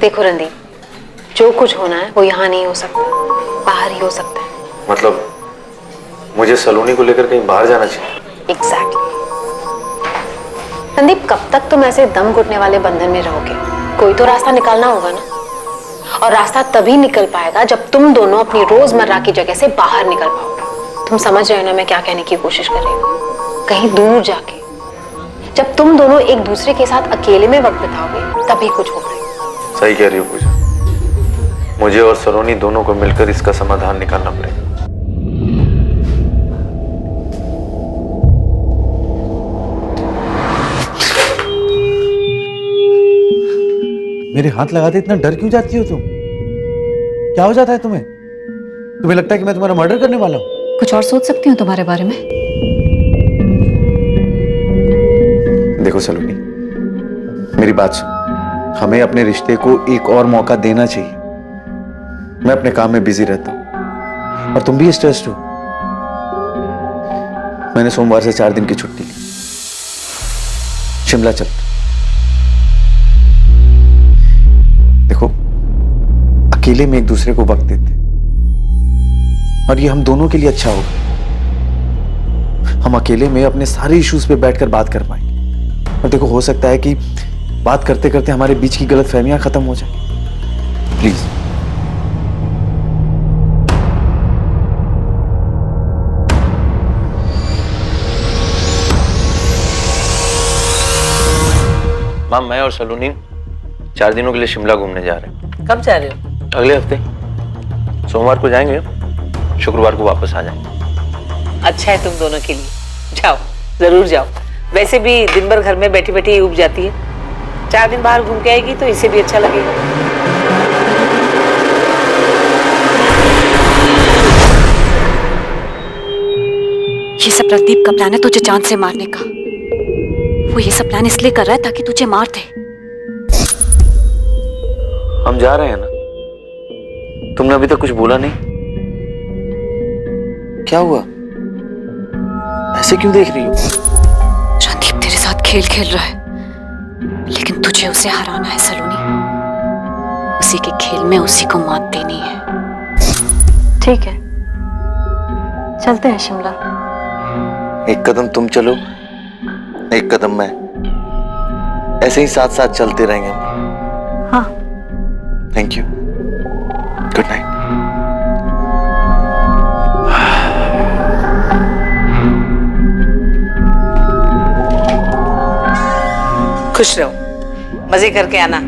देखो रणदीप, जो कुछ होना है वो यहाँ नहीं हो सकता, बाहर ही हो सकता है। मतलब मुझे सलोनी को लेकर कहीं बाहर जाना चाहिए? एग्जैक्टली। रणदीप, कब तक तुम ऐसे दम घुटने वाले बंधन में रहोगे? कोई तो रास्ता निकालना होगा ना, और रास्ता तभी निकल पाएगा जब तुम दोनों अपनी रोजमर्रा की जगह से बाहर निकल पाओगे। तुम समझ रहे हो ना मैं क्या कहने की कोशिश कर रही हूँ? कहीं दूर जाके, जब तुम दोनों एक दूसरे के साथ अकेले में वक्त बिताओगे तभी कुछ हो पाएगा। सही कह रही हो पूजा, मुझे और सलोनी दोनों को मिलकर इसका समाधान निकालना पड़ेगा। मेरे हाथ लगाते इतना डर क्यों जाती हो तुम? क्या हो जाता है तुम्हें? तुम्हें लगता है कि मैं तुम्हारा मर्डर करने वाला हूं? कुछ और सोच सकती हूँ तुम्हारे बारे में। देखो सलोनी, मेरी बात सुन, हमें अपने रिश्ते को एक और मौका देना चाहिए। मैं अपने काम में बिजी रहता हूं और तुम भी स्ट्रेस्ड हो। मैंने सोमवार से 4 दिन की छुट्टी ली। शिमला चलते। देखो, अकेले में एक दूसरे को वक्त देते और ये हम दोनों के लिए अच्छा होगा। हम अकेले में अपने सारे इश्यूज पे बैठकर बात कर पाएंगे। और देखो, हो सकता है कि बात करते करते हमारे बीच की गलतफहमियां खत्म हो जाए। प्लीज। माम, मैं और सलोनी 4 दिनों के लिए शिमला घूमने जा रहे हैं। कब जा रहे हो? अगले हफ्ते सोमवार को जाएंगे, शुक्रवार को वापस आ जाएंगे। अच्छा है तुम दोनों के लिए, जाओ, जरूर जाओ। वैसे भी दिन भर घर में बैठी बैठी उब जाती है, 4 दिन बाहर घूम के आएगी तो इसे भी अच्छा लगेगा। ये सब रणदीप का प्लान है तुझे जान से मारने का। वो ये सब प्लान इसलिए कर रहा है ताकि तुझे मार दे। हम जा रहे हैं ना, तुमने अभी तक कुछ बोला नहीं। क्या हुआ? ऐसे क्यों देख रही हो? रणदीप तेरे साथ खेल खेल रहा है, लेकिन तुझे उसे हराना है सलोनी। उसी के खेल में उसी को मात देनी है। ठीक है, चलते हैं शिमला। एक कदम तुम चलो, एक कदम मैं, ऐसे ही साथ साथ चलते रहेंगे हम। हाँ। Thank you. Good night. खुश रहो, मजे करके आना।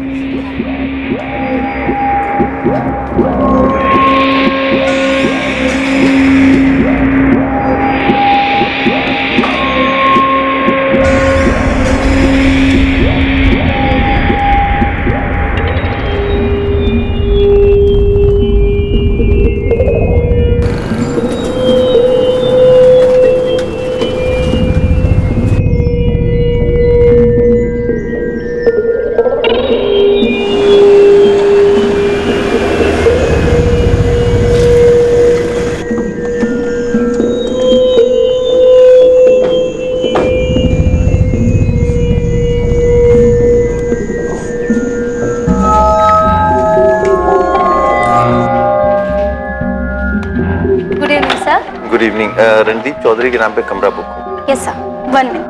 Good evening. रणदीप चौधरी के नाम पे कमरा बुक हो। Yes sir, 1 minute.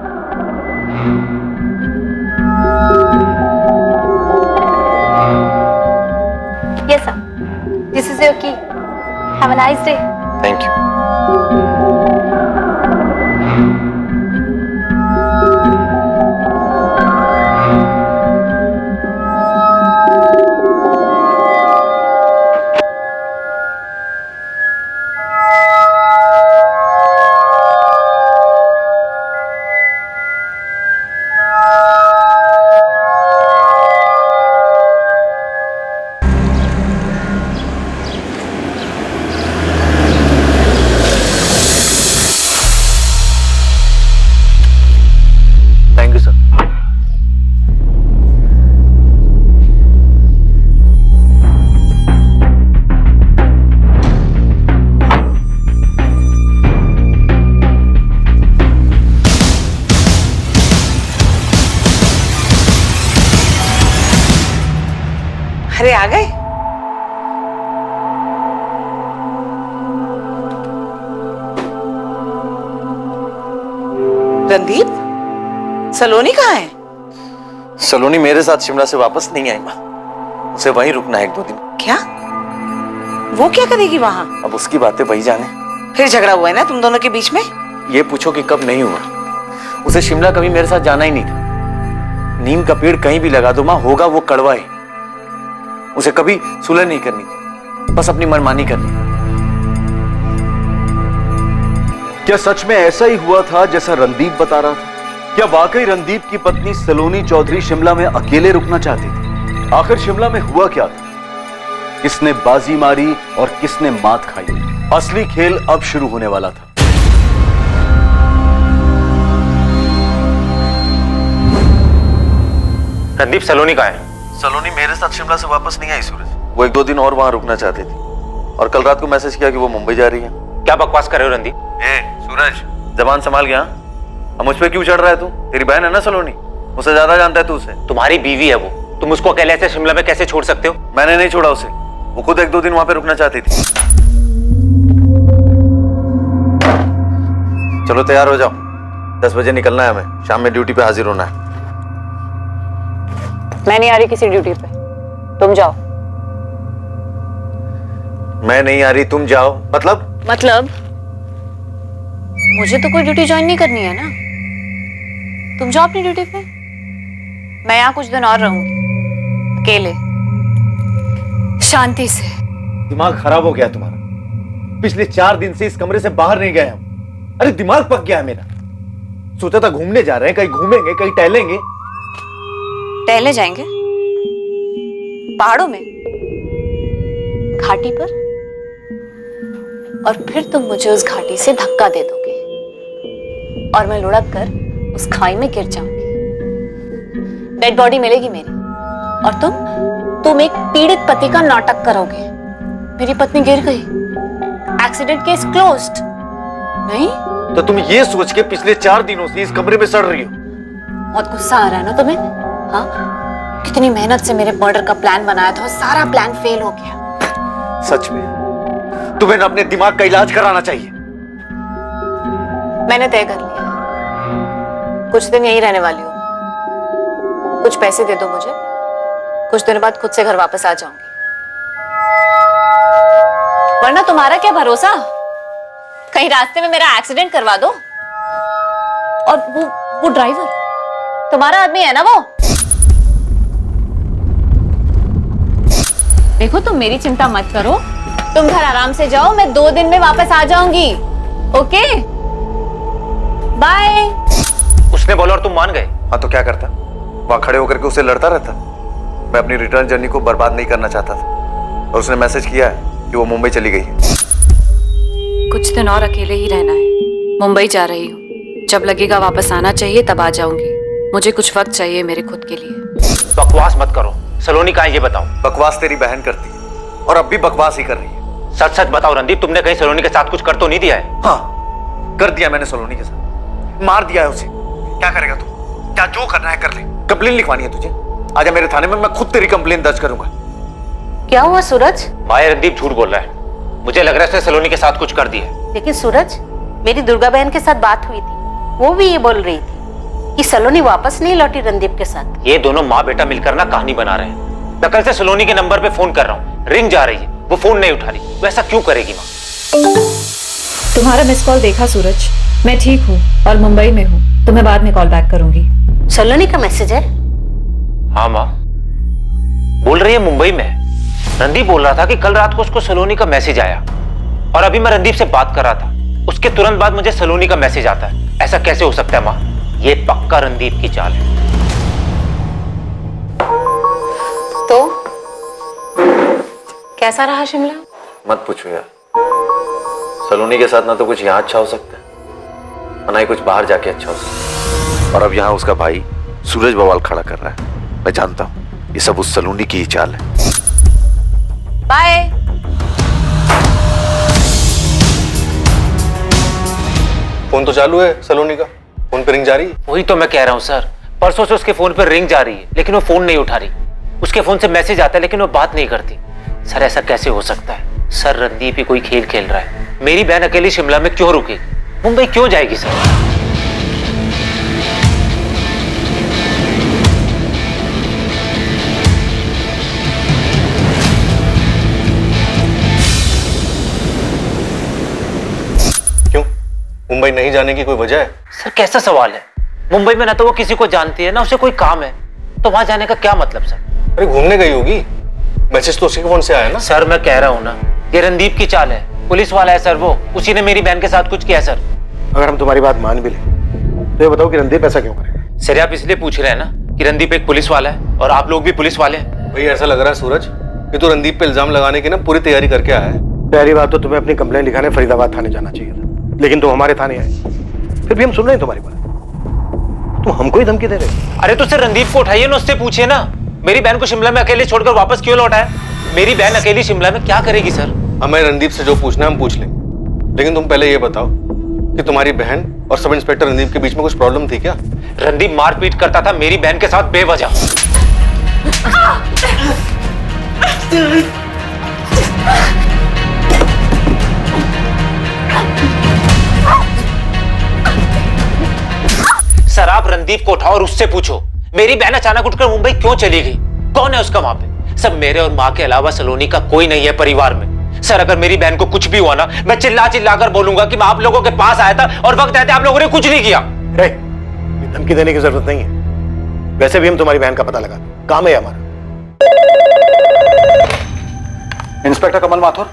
Yes sir, this is your key. Have a nice day. Thank you. Randeep, Saloni कहाँ है? सलोनी मेरे साथ शिमला से वापस नहीं आई माँ। उसे वहीं रुकना है 1-2 दिन। क्या? वो क्या करेगी वहां? अब उसकी बातें वही जाने। फिर झगड़ा हुआ है ना तुम दोनों के बीच में? ये पूछो कि कब नहीं हुआ। उसे शिमला कभी मेरे साथ जाना ही नहीं था। नीम का पेड़ कहीं भी लगा दो माँ, होगा वो कड़वा ही। उसे कभी सुलह नहीं करनी थी, बस अपनी मनमानी करनी। क्या सच में ऐसा ही हुआ था जैसा रणदीप बता रहा था? क्या वाकई रणदीप की पत्नी सलोनी चौधरी शिमला में अकेले रुकना चाहती थी? आखिर शिमला में हुआ क्या था? किसने बाजी मारी और किसने मात खाई? असली खेल अब शुरू होने वाला था। रणदीप, सलोनी कहाँ है? सलोनी मेरे साथ शिमला से वापस नहीं आई सूरज। वो 1-2 दिन और वहां रुकना चाहती थी और कल रात को मैसेज किया कि वो मुंबई जा रही है। क्या बकवास कर रहे हो रणदीप? सूरज, जबान संभाल गया। अब मुझ पे क्यों चढ़ रहा है तू? तेरी बहन है ना सलोनी, मुझसे ज्यादा जानता है तू उसे। तुम्हारी बीवी है वो, तुम उसको अकेले ऐसे शिमला में कैसे छोड़ सकते हो? मैंने नहीं छोड़ा उसे, वो खुद 1-2 दिन वहां पे रुकना चाहती थी। चलो तैयार हो जाओ, 10 बजे निकलना है हमें। शाम में ड्यूटी पे हाजिर होना है। मैं नहीं आ रही किसी ड्यूटी पे, तुम जाओ। मैं नहीं आ रही, तुम जाओ। मतलब मुझे तो कोई ड्यूटी ज्वाइन नहीं करनी है ना। तुम जाओ अपनी ड्यूटी पे, मैं यहाँ कुछ दिन और रहूंगी अकेले, शांति से। दिमाग खराब हो गया तुम्हारा। पिछले 4 दिन से इस कमरे से बाहर नहीं गए हम। अरे दिमाग पक गया है मेरा। सोचा था घूमने जा रहे हैं, कहीं घूमेंगे, कहीं टहलेंगे। टहले जाएंगे पहाड़ों में, घाटी पर, और फिर तुम मुझे उस घाटी से धक्का दे दोगे और मैं लुढ़क कर उस खाई में गिर जाऊंगी। डेड बॉडी मिलेगी मेरी और तुम एक पीड़ित पति का नाटक करोगे। मेरी पत्नी गिर गई, एक्सीडेंट केस क्लोज्ड। नहीं तो तुम ये सोच के पिछले 4 दिनों से इस कमरे में सड़ रही हो? बहुत गुस्सा आ रहा है ना तुम्हें? हाँ, कितनी मेहनत से मेरे मर्डर का प्लान बनाया था और सारा प्लान फेल हो गया। सच में तुम्हें ना अपने दिमाग का इलाज कराना चाहिए। मैंने तय कर लिया है, कुछ दिन यहीं रहने वाली हूँ। कुछ पैसे दे दो मुझे, कुछ दिनों बाद खुद से घर वापस आ जाऊंगी। वरना तुम्हारा क्या भरोसा, कहीं रास्ते में मेरा एक्सीडेंट करवा दो। और वो ड्राइवर तुम्हारा आदमी है ना वो? देखो, तुम मेरी चिंता मत करो, तुम घर आराम से जाओ, मैं 2 दिन में वापस आ जाऊंगी। Okay, bye. उसने बोला और तुम मान गए? हाँ तो क्या करता? वहां खड़े होकर के उसे लड़ता रहता। मैं अपनी रिटर्न जर्नी को बर्बाद नहीं करना चाहता था और उसने मैसेज किया है कि वो मुंबई चली गई है। कुछ दिन और अकेले ही रहना है, मुंबई जा रही हूँ। जब लगेगा वापस आना चाहिए तब आ जाऊंगी। मुझे कुछ वक्त चाहिए मेरे खुद के लिए। बकवास मत करो। सलोनी कहाँ है ये बताओ। बकवास तेरी बहन करती है और अब भी बकवास ही कर रही है। सच सच बताओ रणदीप, तुमने कहीं सलोनी के साथ कुछ कर तो नहीं दिया है? हाँ, कर दिया मैंने सलोनी के साथ। मार दिया है उसे। क्या करेगा तू? क्या जो करना है कर ले। कंप्लेन लिखवानी है तुझे? आजा मेरे थाने में, मैं खुद तेरी कंप्लेन दर्ज करूंगा। क्या हुआ सूरज? भाई रणदीप झूठ बोल रहा है। मुझे लग रहा है उसने सलोनी के साथ कुछ कर दिया है। लेकिन सूरज, मेरी दुर्गा बहन के साथ बात हुई थी, वो भी ये बोल रही थी कि सलोनी वापस नहीं लौटी रणदीप के साथ। ये दोनों माँ बेटा मिलकर ना कहानी बना रहे हैं। मैं कल से सलोनी के नंबर पे फोन कर रहा हूँ, रिंग जा रही है, वो फोन नहीं उठा रही। वैसा क्यों करेगी माँ? तुम्हारा मिस कॉल देखा सूरज, मैं ठीक हूँ और मुंबई में हूँ। तुम्हें बाद में कॉल बैक करूंगी। सलोनी का मैसेज है? हाँ माँ, बोल रही है मुंबई में। रणदीप बोल रहा था कि कल रात को उसको सलोनी का मैसेज आया और अभी मैं रणदीप से बात कर रहा था, उसके तुरंत बाद मुझे सलोनी का मैसेज आता है। ऐसा कैसे हो सकता है माँ? ये पक्का रणदीप की चाल है। तो कैसा रहा शिमला? मत पूछो यार। सलोनी के साथ ना तो कुछ यहाँ अच्छा हो सकता है और ना ही कुछ बाहर जाके अच्छा हो सकता है। और अब यहाँ उसका भाई सूरज बवाल खड़ा कर रहा है। मैं जानता हूँ ये सब उस सलोनी की ही चाल है। बाय। फोन तो चालू है सलोनी का, फोन पे रिंग जा रही है। वही तो मैं कह रहा हूँ सर, परसों से उसके फोन पर रिंग जा रही है लेकिन वो फोन नहीं उठा रही। उसके फोन से मैसेज आता है लेकिन वो बात नहीं करती। सर ऐसा कैसे हो सकता है? सर रणदीप ही कोई खेल खेल रहा है। मेरी बहन अकेली शिमला में क्यों रुकेगी? मुंबई क्यों जाएगी सर? मुंबई नहीं जाने की कोई वजह है? सर कैसा सवाल है? मुंबई में ना तो वो किसी को जानती है ना उसे कोई काम है, तो वहां जाने का क्या मतलब सर? अरे घूमने गई होगी, मैसेज तो उसके फोन से आया ना। सर मैं कह रहा हूँ ना, ये रणदीप की चाल है, पुलिस वाला है सर वो, उसी ने मेरी बहन के साथ कुछ किया है सर। अगर हम तुम्हारी बात मान भी लें तो ये बताओ कि रणदीप ऐसा क्यों करेगा? सर आप इसलिए पूछ रहे हैं ना कि रणदीप एक पुलिस वाला है और आप लोग भी पुलिस वाले हैं। भाई ऐसा लग रहा है सूरज कि तू रणदीप पे इल्जाम लगाने की ना पूरी तैयारी करके आया है। पहली बात तो तुम्हें अपनी कंप्लेंट लिखाने फरीदाबाद थाने जाना चाहिए था, लेकिन तुम हमारे थाने आए। फिर भी हम सुन रहे हैं तुम्हारी बात, तुम हमको ही धमकी दे रहे हो। अरे तो सर रणदीप को उठाइए ना, उससे पूछिए ना मेरी बहन को शिमला में अकेले छोड़कर वापस क्यों लौटा है? मेरी बहन अकेली शिमला में क्या करेगी सर? हमें रणदीप से जो पूछना है हम पूछ लेंगे, लेकिन तुम पहले ये बताओ कि तुम्हारी बहन और सब इंस्पेक्टर रणदीप के बीच में कुछ प्रॉब्लम थी क्या? रणदीप मारपीट करता था मेरी बहन के साथ बेवजह। सर आप रणदीप को उठाओ और उससे पूछो मेरी बहन अचानक उठकर मुंबई क्यों चली गई, कौन है उसका वहां पे? सब मेरे और माँ के अलावा सलोनी का कोई नहीं है परिवार में। सर अगर मेरी बहन को कुछ भी हुआ ना, मैं चिल्ला चिल्ला कर बोलूंगा कि मैं आप लोगों के पास आया था और वक्त रहते आप लोगों ने कुछ नहीं किया। धमकी देने की जरूरत नहीं है, वैसे भी हम तुम्हारी बहन का पता लगा, काम है हमारा। इंस्पेक्टर कमल माथुर।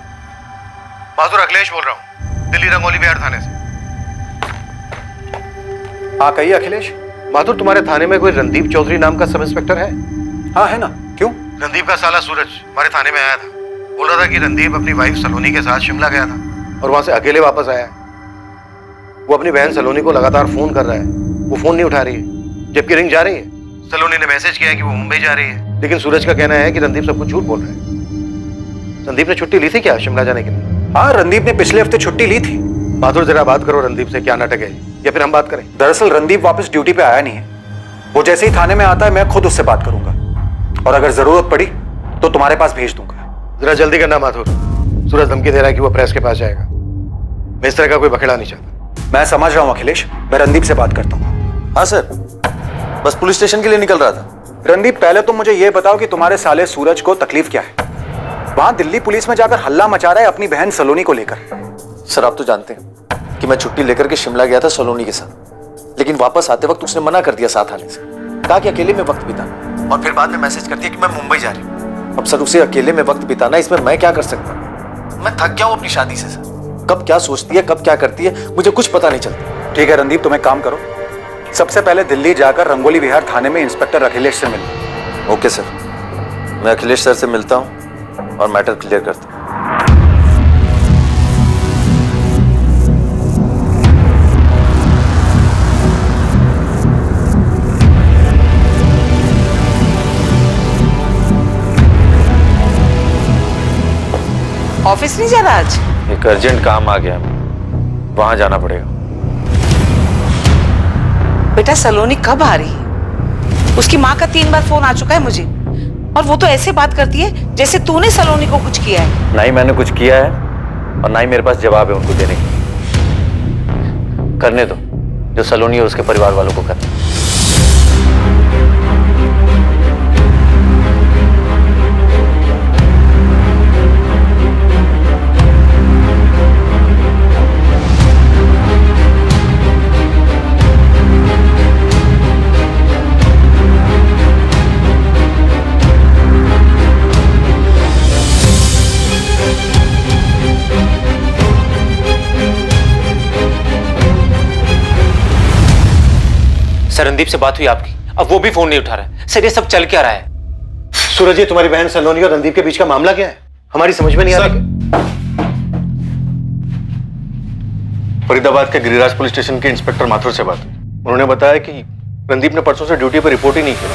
माथुर अखिलेश बोल रहा हूँ, दिल्ली रंगोली बिहार थाने से। हाँ कहिए अखिलेश। माथुर तुम्हारे थाने में कोई रणदीप चौधरी नाम का सब इंस्पेक्टर है? हाँ है ना, क्यों? रणदीप का साला सूरज हमारे थाने में आया था, बोल रहा था कि रणदीप अपनी वाइफ सलोनी के साथ शिमला गया था और वहां से अकेले वापस आया है। वो अपनी बहन सलोनी को लगातार फोन कर रहा है, वो फोन नहीं उठा रही है, जबकि रिंग जा रही है। सलोनी ने मैसेज किया है कि वो मुंबई जा रही है, लेकिन सूरज का कहना है कि रणदीप सब कुछ झूठ बोल रहा है। रणदीप ने छुट्टी ली थी क्या शिमला जाने के लिए? हाँ रणदीप ने पिछले हफ्ते छुट्टी ली थी। माथुर जरा बात करो रणदीप से, क्या नाटक है, या फिर हम बात करें? दरअसल रणदीप वापस ड्यूटी पे आया नहीं है, वो जैसे ही थाने में आता है मैं खुद उससे बात करूंगा और अगर जरूरत पड़ी तो तुम्हारे पास भेज दूंगा। जरा जल्दी करना माथुर, सूरज धमकी दे रहा है कि वो प्रेस के पास जाएगा। मैं इस तरह का कोई बखेड़ा नहीं चाहता। मैं समझ रहा हूं अखिलेश, मैं रणदीप से बात करता हूं। हाँ सर, बस पुलिस स्टेशन के लिए निकल रहा था। रणदीप पहले तुम मुझे यह बताओ कि तुम्हारे साले सूरज को तकलीफ क्या है? वहां दिल्ली पुलिस में जाकर हल्ला मचा रहा है अपनी बहन सलोनी को लेकर। सर आप तो जानते हैं कि मैं छुट्टी लेकर के शिमला गया था सलोनी के साथ, लेकिन वापस आते वक्त उसने मना कर दिया साथ आने से, कहा कि अकेले में वक्त बिताना, और फिर बाद में मैसेज करती है कि मैं मुंबई जा रही हूँ। अब सर उसे अकेले में वक्त बिताना, इसमें मैं क्या कर सकता हूँ? मैं थक गया हूँ अपनी शादी से सर, कब क्या सोचती है कब क्या करती है मुझे कुछ पता नहीं चलता। ठीक है रणदीप, तुम एक काम करो, सबसे पहले दिल्ली जाकर रंगोली विहार थाने में इंस्पेक्टर अखिलेश से मिलो। ओके सर, मैं अखिलेश सर से मिलता हूँ और मैटर क्लियर करता हूँ। ऑफिस नहीं जाना आज? एक अर्जेंट काम आ गया, वहां जाना पड़ेगा। बेटा सलोनी कब आ रही है? उसकी माँ का 3 बार फोन आ चुका है मुझे, और वो तो ऐसे बात करती है जैसे तूने सलोनी को कुछ किया है। ना ही मैंने कुछ किया है और ना ही मेरे पास जवाब है उनको देने के। करने दो जो सलोनी और उसके परिवार वालों को करना। सर रणदीप से बात हुई आपकी? अब वो भी फोन नहीं उठा रहा है। सर ये सब चल क्या रहा है? सूरज, ये तुम्हारी बहन सलोनी और रणदीप के बीच का मामला क्या है? हमारी समझ में नहीं आ रहा। फरीदाबाद के गिरिराज पुलिस स्टेशन के इंस्पेक्टर माथुर से बात हुई। उन्होंने बताया कि रणदीप ने परसों से ड्यूटी पर रिपोर्ट ही नहीं किया,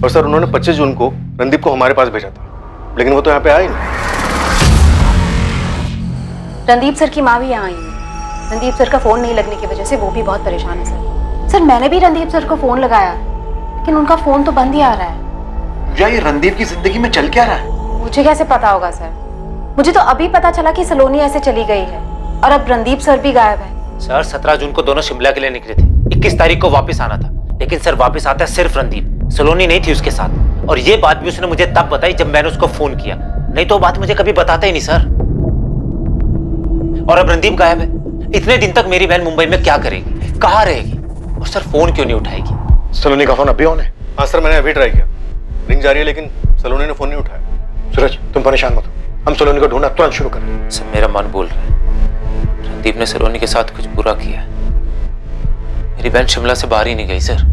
और सर उन्होंने 25 जून को रणदीप को हमारे पास भेजा था, लेकिन वो तो यहाँ पे आए नहीं। रणदीप सर की माँ भी यहाँ आई है। रणदीप सर का फोन नहीं लगने की वजह से वो भी बहुत परेशान है सर। सर मैंने भी रणदीप सर को फोन लगाया, लेकिन उनका फोन तो बंद ही आ रहा है। या ये रणदीप की जिंदगी में चल क्या रहा है? मुझे कैसे पता होगा सर? मुझे तो अभी पता चला कि सलोनी ऐसे चली गई है और अब रणदीप सर भी गायब है। सर 17 जून को दोनों शिमला के लिए निकले थे, 21 तारीख को वापस आना था, लेकिन सर वापस आता सिर्फ रणदीप, सलोनी नहीं थी उसके साथ। और ये बात भी उसने मुझे तब बताई जब मैंने उसको फोन किया, नहीं तो बात मुझे कभी बताता ही नहीं सर। और अब रणदीप गायब है, इतने दिन तक मेरी बहन मुंबई में क्या करेगी, कहाँ रहेगी, और सर फोन क्यों नहीं उठाएगी? सलोनी का फोन अभी ऑन है? हाँ सर, मैंने अभी ट्राई किया, रिंग जा रही है, लेकिन सलोनी ने फोन नहीं उठाया। सूरज तुम परेशान मत हो, हम सलोनी को ढूंढना तुरंत शुरू करें। सर मेरा मन बोल रहा है रणदीप ने सलोनी के साथ कुछ बुरा किया है। मेरी बहन शिमला से बाहर ही नहीं गई सर।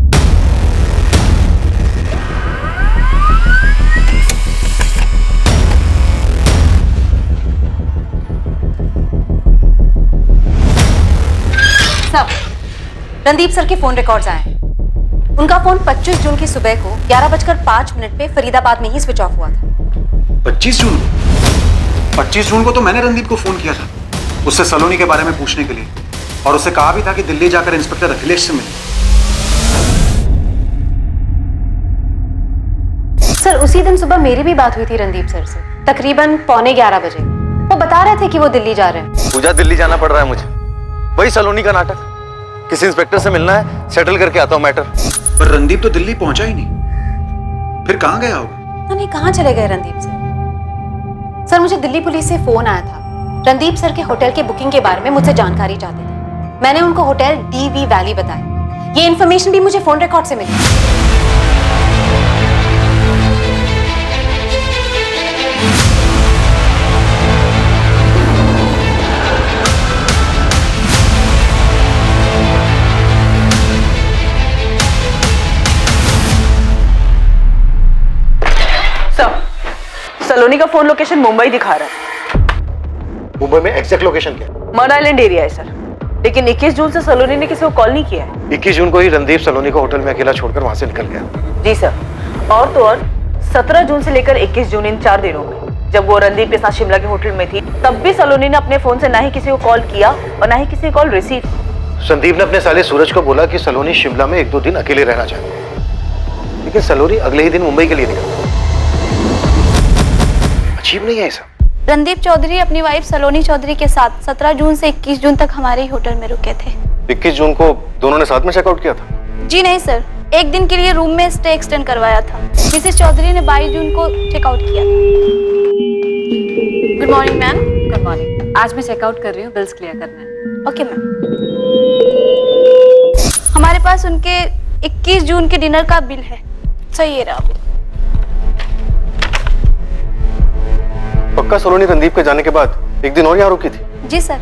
सब रणदीप सर के फोन रिकॉर्ड्स आए हैं। उनका फोन 25 जून की सुबह को 11:05 पे फरीदाबाद में ही स्विच ऑफ हुआ था। 25 जून? 25 जून को तो मैंने रणदीप को फोन किया था उससे सलोनी के बारे में पूछने के लिए, और उससे कहा भी था कि दिल्ली जाकर इंस्पेक्टर अखिलेश से मिले। सर उसी दिन सुबह मेरी भी बात हुई थी रणदीप सर से, तकरीबन 11:15 बजे। वो बता रहे थे कि वो दिल्ली जा रहे हैं। पूजा, दिल्ली जाना पड़ रहा है मुझे, वही सलोनी का नाटक। किसी इंस्पेक्टर से मिलना है, सेटल करके आता हूँ मैटर। पर रणदीप तो दिल्ली पहुंचा ही नहीं, फिर कहाँ गया होगा? नहीं, कहाँ चले गए रणदीप सर? सर मुझे दिल्ली पुलिस से फोन आया था, रणदीप सर के होटल के बुकिंग के बारे में मुझसे जानकारी चाहते थे। मैंने उनको होटल DV वैली बताया। ये इन्फॉर्मेशन भी मुझे फोन रिकॉर्ड से मिली। सलोनी का फोन लोकेशन मुंबई दिखा रहा है। मुंबई में एग्जैक्ट लोकेशन क्या? मड आइलैंड एरिया है सर, लेकिन 21 जून से सलोनी ने किसी को कॉल नहीं किया है। 21 जून को ही रणदीप सलोनी को होटल में अकेला छोड़कर वहां से निकल गया। जी सर, और तो और 17 जून से लेकर 21 जून इन 4 दिनों में जब वो रणदीप के साथ शिमला के होटल में थी, तब भी सलोनी ने अपने फोन से ना ही किसी को कॉल किया और ना ही किसी की कॉल रिसीव। संदीप ने अपने साले सूरज को बोला कि सलोनी शिमला में 1-2 दिन अकेले रहना चाहती है, लेकिन सलोनी अगले ही दिन मुंबई के लिए निकल। अजीब नहीं है ऐसा? रणदीप चौधरी अपनी वाइफ सलोनी चौधरी के साथ 17 जून से 21 जून तक हमारे ही होटल में रुके थे। 21 जून को दोनों ने साथ में चेकआउट किया था? जी नहीं सर, एक दिन के लिए रूम में स्टे एक्सटेंड करवाया था। मिसेस चौधरी ने 22 जून को चेकआउट किया था। Good morning ma'am. Good morning. आज मैं चेकआउट कर रही हूँ, बिल्स क्लियर करना है। Okay ma'am. हमारे पास उनके 21 जून के डिनर का बिल है। सही है रहा। पक्का सलोनी रणदीप के जाने के बाद एक दिन और यहाँ रुकी थी? जी सर,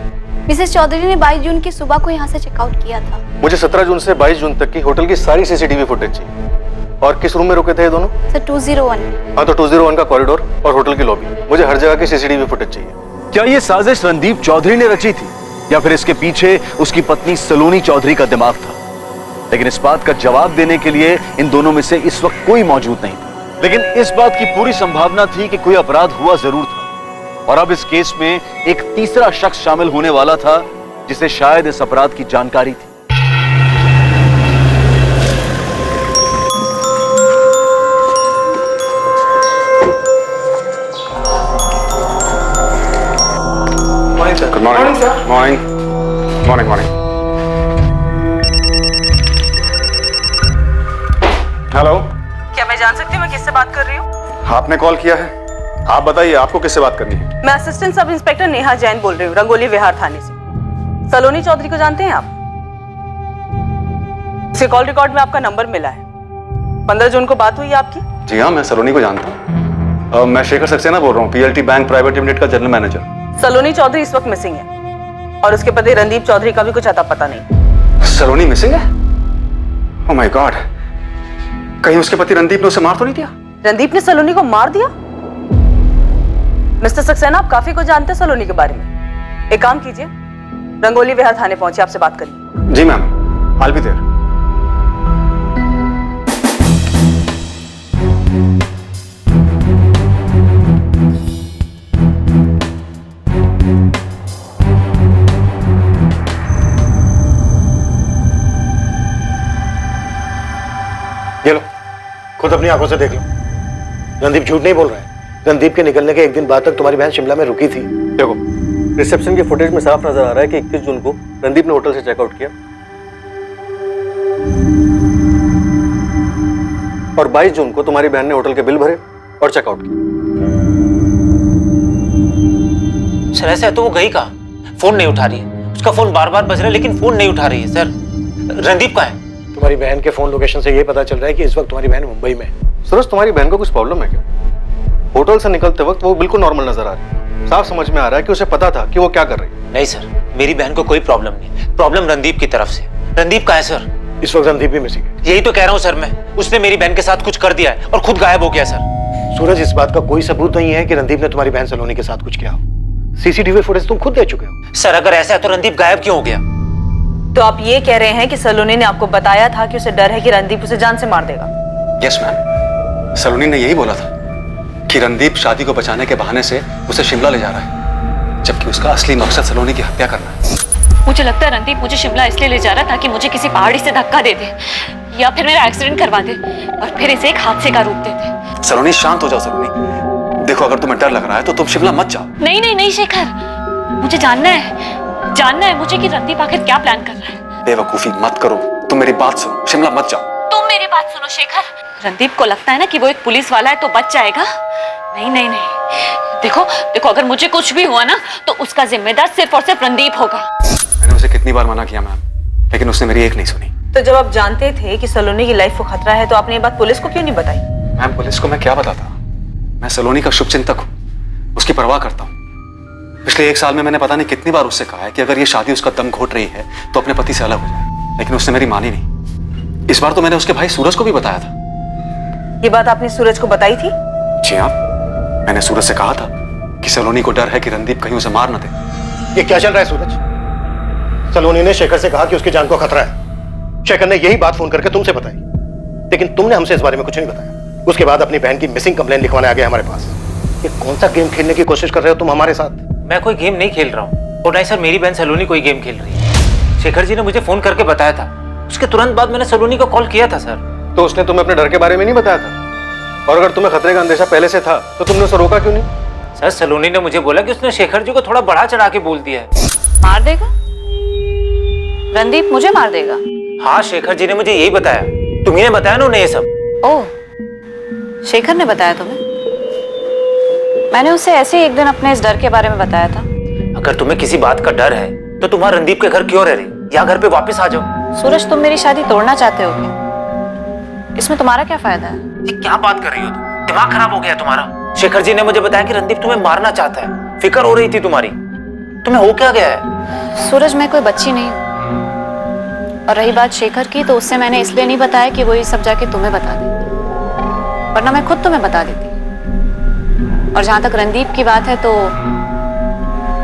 मिसेस चौधरी ने 22 जून की सुबह को यहाँ से चेकआउट किया था। मुझे 17 जून से 22 जून तक की होटल की सारी CCTV फुटेज चाहिए। और किस रूम में रुके थे ये दोनों? सर 201। हाँ, तो 201 का कॉरिडोर और होटल की लॉबी, मुझे हर जगह की CCTV फुटेज चाहिए। क्या ये साजिश रणदीप चौधरी ने रची थी या फिर इसके पीछे उसकी पत्नी सलोनी चौधरी का दिमाग था? लेकिन इस बात का जवाब देने के लिए इन दोनों में से इस वक्त कोई मौजूद नहीं था, लेकिन इस बात की पूरी संभावना थी कि कोई अपराध हुआ जरूर था, और अब इस केस में एक तीसरा शख्स शामिल होने वाला था जिसे शायद इस अपराध की जानकारी थी। Good morning sir. Morning morning morning. Hello, क्या मैं जान सकती हूँ मैं किससे बात कर रही हूँ? आपने कॉल किया है, आप बताइए आपको किससे बात करनी है? मैं assistant sub inspector Neha Jain बोल रही हूँ, रंगोली विहार थाने से। सलोनी चौधरी को जानते हैं आप? उसके कॉल रिकॉर्ड में आपका नंबर मिला है। 15 जून को बात हुई आपकी? जी हाँ, मैं सलोनी को जानता हूँ। मैं शेखर सक्सेना बोल रहा हूँ, PLT बैंक प्राइवेट लिमिटेड का जनरल मैनेजर। सलोनी चौधरी इस वक्त मिसिंग है और उसके पति रणदीप चौधरी का भी कुछ अता पता नहीं। सलोनी मिसिंग है? ओह माय गॉड, कहीं उसके पति रणदीप ने उसे मार तो नहीं दिया? रणदीप ने सलोनी को मार दिया? मिस्टर सक्सेना, आप काफी कुछ जानते हैं सलोनी के बारे में। एक काम कीजिए, रंगोली विहार थाने पहुंचे, आपसे बात करिए। जी मैम, I'll be there। ये लो, खुद अपनी आंखों से देख लो। रणदीप झूठ नहीं बोल रहा है। रणदीप के निकलने के एक दिन बाद तक तुम्हारी बहन शिमला में रुकी थी। देखो, रिसेप्शन की फुटेज में साफ नजर आ रहा है कि 21 जून को रणदीप ने होटल से चेकआउट किया और 22 जून को तुम्हारी बहन ने होटल के बिल भरे और चेकआउट किया। सर ऐसा है तो वो गई कहाँ? फोन नहीं उठा रही है, उसका फोन बार बार बज रहा है लेकिन फोन नहीं उठा रही है सर। रणदीप कहाँ है? तुम्हारी बहन के फोन लोकेशन से ये पता चल रहा है कि इस वक्त तुम्हारी बहन मुंबई में है। सूरज, तुम्हारी बहन को कुछ प्रॉब्लम है क्या? होटल से निकलते वक्त वो बिल्कुल नॉर्मल नजर आ रही है। साफ समझ में आ रहा है कि उसे पता था कि वो क्या कर रही है। नहीं सर, मेरी बहन को कोई प्रॉब्लम नहीं। प्रॉब्लम रणदीप की तरफ से। रणदीप कहाँ है सर? इस वक्त रणदीप भी मिसिंग है। यही तो कह रहा हूँ सर मैं। उसने मेरी बहन के साथ कुछ कर दिया है और खुद गायब हो गया सर। सूरज, इस बात का कोई सबूत नहीं है कि रणदीप ने तुम्हारी बहन सलोनी के साथ कुछ किया हो। सीसीटीवी फुटेज तुम खुद दे चुके हो। सर अगर ऐसा है तो रणदीप गायब क्यों हो गया? तो आप ये कह रहे हैं कि सलोनी ने आपको बताया था कि उसे डर है कि रणदीप उसे जान से मार देगा? यस मैम, सलोनी ने यही बोला था कि रणदीप शादी को बचाने के बहाने से उसे शिमला ले जा रहा है, जबकि उसका असली मकसद सलोनी की हत्या करना है। मुझे लगता है रणदीप मुझे शिमला इसलिए ले जा रहा था कि मुझे किसी पहाड़ी से धक्का दे दे या फिर मेरा एक्सीडेंट करवा दे और फिर इसे एक हादसे का रूप दे दे। सलोनी शांत हो जाओ सलोनी। देखो, अगर तुम्हें डर लग रहा है तो तुम शिमला मत जाओ। नहीं नहीं नहीं शेखर, मुझे जानना है मुझे कि रणदीप आखिर क्या प्लान कर रहा है। बेवकूफी मत करो, तुम मेरी बात सुनो, शिमला मत जाओ। तुम मेरी बात सुनो शेखर। रणदीप को लगता है ना कि वो एक पुलिस वाला है तो बच जाएगा। नहीं नहीं नहीं, देखो देखो, अगर मुझे कुछ भी हुआ ना तो उसका जिम्मेदार सिर्फ और सिर्फ रणदीप होगा। मैंने उसे कितनी बार मना किया मैम, लेकिन उसने मेरी एक नहीं सुनी। तो जब आप जानते थे कि सलोनी की लाइफ को खतरा है तो आपने ये बात पुलिस को क्यों नहीं बताई? मैम, पुलिस को मैं क्या बताता? मैं सलोनी का शुभचिंतक हूँ, उसकी परवाह करता हूँ। पिछले 1 साल में मैंने पता नहीं कितनी बार उससे कहा है कि अगर ये शादी उसका दम घोट रही है तो अपने पति से अलग हो जाए, लेकिन उसने मेरी मानी नहीं। इस बार तो मैंने उसके भाई सूरज को भी बताया था। ये बात आपने सूरज को बताई थी? जी हाँ, मैंने सूरज से कहा था कि सलोनी को डर है कि रणदीप कहीं उसे मार न दे। ये क्या चल रहा है सूरज? सलोनी ने शेखर से कहा कि उसकी जान को खतरा है। शेखर ने यही बात फोन करके तुमसे बताई, लेकिन तुमने हमसे इस बारे में कुछ नहीं बताया। उसके बाद अपनी बहन की मिसिंग कंप्लेन लिखवाने आ गए हमारे पास। ये कौन सा गेम खेलने की कोशिश कर रहे हो तुम हमारे साथ? मैं कोई गेम नहीं खेल रहा हूँ और नहीं सर, मेरी बहन सलोनी कोई गेम खेल रही है। शेखर जी ने मुझे फोन करके बताया था, उसके तुरंत बाद मैंने सलोनी को कॉल किया था सर। तो उसने तुम्हें अपने डर के बारे में नहीं बताया था? और अगर तुम्हें खतरे का अंदेशा पहले से था तो तुमने उसे रोका क्यों नहीं? सर सलोनी ने मुझे बोला कि उसने शेखर जी को थोड़ा बढ़ा चढ़ा के बोल दिया है। मार देगा? रणदीप मुझे मार देगा? हाँ, शेखर जी ने मुझे यही बताया। तुम्ही बताया ना उन्हें ये सब? ओह, शेखर ने बताया तुम्हें? मैंने उसे ऐसे ही एक दिन अपने इस डर के बारे में बताया था। अगर तुम्हें किसी बात का डर है तो तुम्हारा रणदीप के घर क्यों रह रही? या घर पे वापस आ जाओ। सूरज, तुम मेरी शादी तोड़ना चाहते हो क्या? इसमें तुम्हारा क्या फायदा है? ये क्या बात कर रही हो तुम? दिमाग खराब हो गया तुम्हारा। शेखर जी ने मुझे बताया कि रणदीप तुम्हें मारना चाहता है। फिक्र हो रही थी तुम्हारी। तुम्हें हो क्या गया है? सूरज, मैं कोई बच्ची नहीं हूँ। और रही बात शेखर की, तो उससे मैंने इसलिए नहीं बताया कि वो ये सब जाके तुम्हें बता दे, वरना मैं खुद तुम्हें बता देती। और जहां तक रणदीप की बात है तो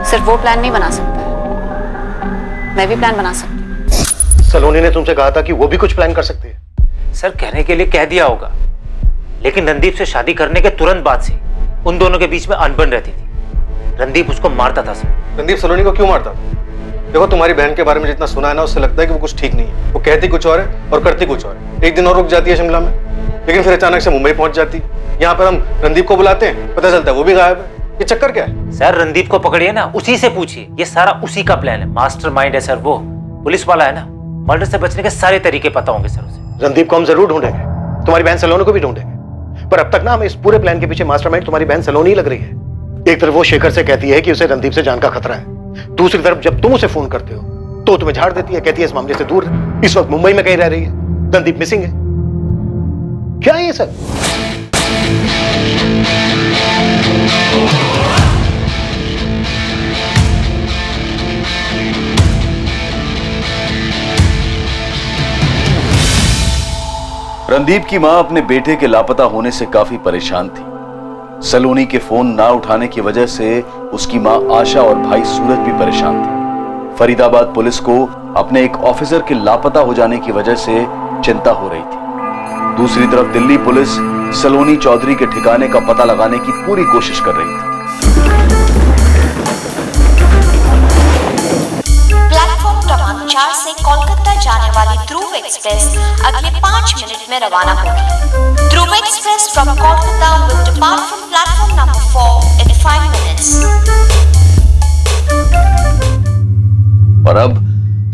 सिर्फ वो प्लान नहीं बना सकता है, मैं भी प्लान बना सकती हूँ। सलोनी ने तुमसे कहा था कि वो भी कुछ प्लान कर सकती है। सर कहने के लिए कह दिया होगा, लेकिन रणदीप से शादी करने के तुरंत बाद से उन दोनों के बीच में अनबन रहती थी। रणदीप उसको मारता था सर। रणदीप सलोनी को क्यों मारता था? देखो, तुम्हारी बहन के बारे में जितना सुना है ना, उससे लगता है कि वो कुछ ठीक नहीं है। वो कहती कुछ और है और करती कुछ और है। एक दिन और रुक जाती है शिमला में, लेकिन फिर अचानक से मुंबई पहुंच जाती है। यहाँ पर हम रणदीप को बुलाते हैं, पता चलता है वो भी गायब है। ये चक्कर क्या है? सर रणदीप को पकड़िए ना, उसी से पूछिए। ये सारा उसी का प्लान है। मास्टरमाइंड है सर वो। पुलिस वाला है ना, मर्डर से बचने के सारे तरीके पता होंगे सर उसे। रणदीप को हम जरूर ढूंढेंगे, तुम्हारी बहन सलोनी को भी ढूंढेंगे, पर अब तक ना हमें इस पूरे प्लान के पीछे मास्टरमाइंड तुम्हारी बहन सलोनी ही लग रही है। एक तरफ वो शेखर से कहती है कि उसे रणदीप से जान का खतरा है, दूसरी तरफ जब तुम उसे फोन करते हो तो तुम्हें झाड़ देती है, कहती है इस मामले से दूर। इस वक्त मुंबई में कहीं रह रही है, रणदीप मिसिंग है। क्या है ये सब? रणदीप की मां अपने बेटे के लापता होने से काफी परेशान थी। सलोनी के फोन ना उठाने की वजह से उसकी मां आशा और भाई सूरज भी परेशान थे। फरीदाबाद पुलिस को अपने एक ऑफिसर के लापता हो जाने की वजह से चिंता हो रही थी। दूसरी तरफ दिल्ली पुलिस सलोनी चौधरी के ठिकाने का पता लगाने की पूरी कोशिश कर रही थी। प्लेटफॉर्म क्रमांक 4 से कोलकाता जाने वाली ध्रुव एक्सप्रेस अगले 5 मिनट में रवाना होगी। Dhruv express from Kolkata will depart from platform number 4 in 5 minutes. और अब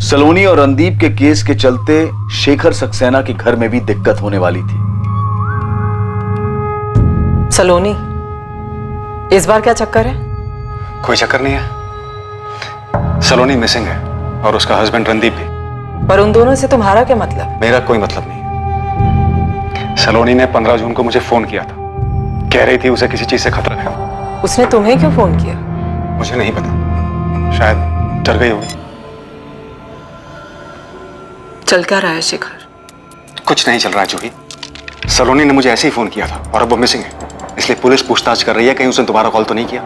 सलोनी और रणदीप के केस के चलते शेखर सक्सेना के घर में भी दिक्कत होने वाली थी। सलोनी, इस बार क्या चक्कर है? कोई चक्कर नहीं है। सलोनी मिसिंग है और उसका हस्बैंड रणदीप भी। पर उन दोनों से तुम्हारा क्या मतलब? मेरा कोई मतलब नहीं। सलोनी ने 15 जून को मुझे फोन किया था, कह रही थी उसे किसी चीज से खतरा है। उसने तुम्हें क्यों फोन किया? मुझे नहीं पता, शायद डर गई होगी। चल क्या रहा है शिखर? कुछ नहीं चल रहा है जूही। सलोनी ने मुझे ऐसे ही फोन किया था और अब वो मिसिंग है, इसलिए पुलिस पूछताछ कर रही है कहीं उसने दोबारा कॉल तो नहीं किया।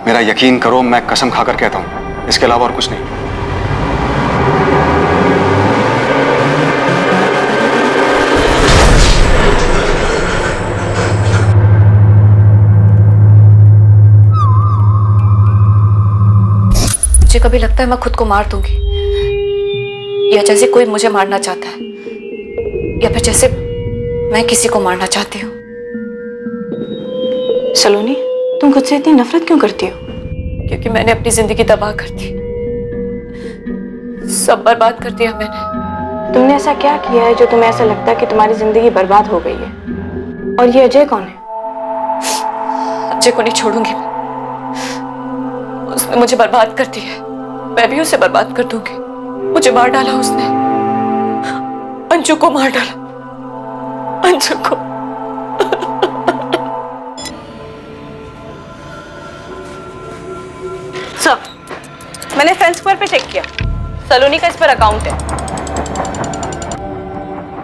मेरा यकीन करो, मैं कसम खाकर कहता हूं, इसके अलावा और कुछ नहीं। मुझे कभी लगता है मैं खुद को मार दूंगी, या जैसे कोई मुझे मारना चाहता है, या फिर जैसे मैं किसी को मारना चाहती हूँ। सलोनी, तुम खुद से इतनी नफरत क्यों करती हो? क्योंकि मैंने अपनी जिंदगी तबाह कर दी, सब बर्बाद कर दिया मैंने। तुमने ऐसा क्या किया है जो तुम्हें ऐसा लगता है कि तुम्हारी जिंदगी बर्बाद हो गई है? और ये अजय कौन है? अजय को नहीं छोड़ूंगी मैं। उसने मुझे बर्बाद कर दिया है, मैं भी उसे बर्बाद कर दूंगी। मुझे मार डाला उसने, अंजू को मार डाला, अंजू को। सर, मैंने फ्रेंड स्क्वायर पे चेक किया, सलोनी का इस पर अकाउंट है।